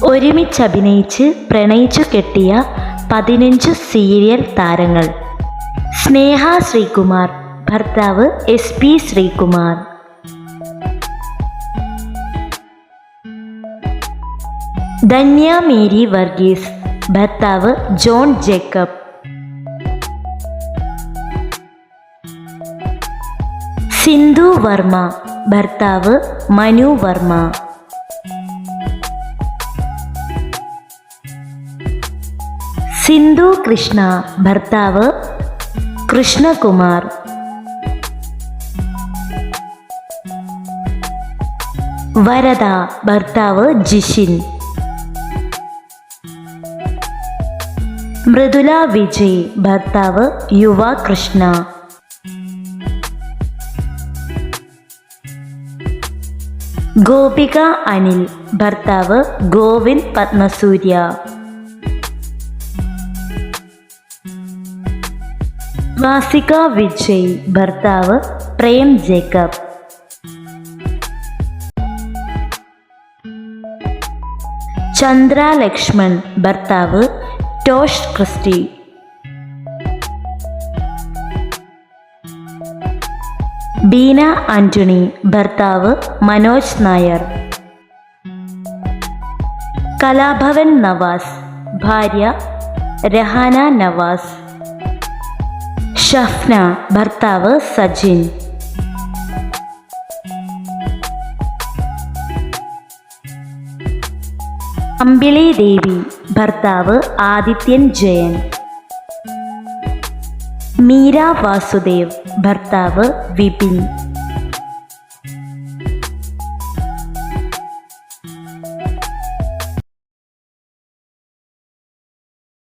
ഒരുമിച്ചഭിനയിച്ച് പ്രണയിച്ചു കെട്ടിയ 15 സീരിയൽ താരങ്ങൾ. സ്നേഹ ശ്രീകുമാർ, ഭർത്താവ് SP ശ്രീകുമാർ. ധന്യ മേരി വർഗീസ്, ഭർത്താവ് ജോൺ ജേക്കബ്. സിന്ധു വർമ്മ, ഭർത്താവ് മനു വർമ്മ. സിന്ധു കൃഷ്ണ, ഭർത്താവ് കൃഷ്ണകുമാർ. വരദ, ഭർത്താവ് ജിഷിൻ. മൃദുല വിജയ്, ഭർത്താവ് യുവ കൃഷ്ണ. ഗോപിക അനിൽ, ഭർത്താവ് ഗോവിന്ദ് പത്മസൂര്യ. വാസിക വിജയ്, ഭർത്താവ് പ്രേം ജേക്കബ്. ചന്ദ്ര ലക്ഷ്മൺ, ഭർത്താവ് ടോഷ് ക്രിസ്റ്റി. ബീന ആന്റണി, ഭർത്താവ് മനോജ് നായർ. കലാഭവൻ നവാസ്, ഭാര്യ രഹാന നവാസ്. ഷഫ്ന, ഭർത്താവ് സജിൻ. അമ്പിളി ദേവി, ഭർത്താവ് ആദിത്യൻ ജയൻ. മീര വാസുദേവ്, ഭർത്താവ് വിപിൻ.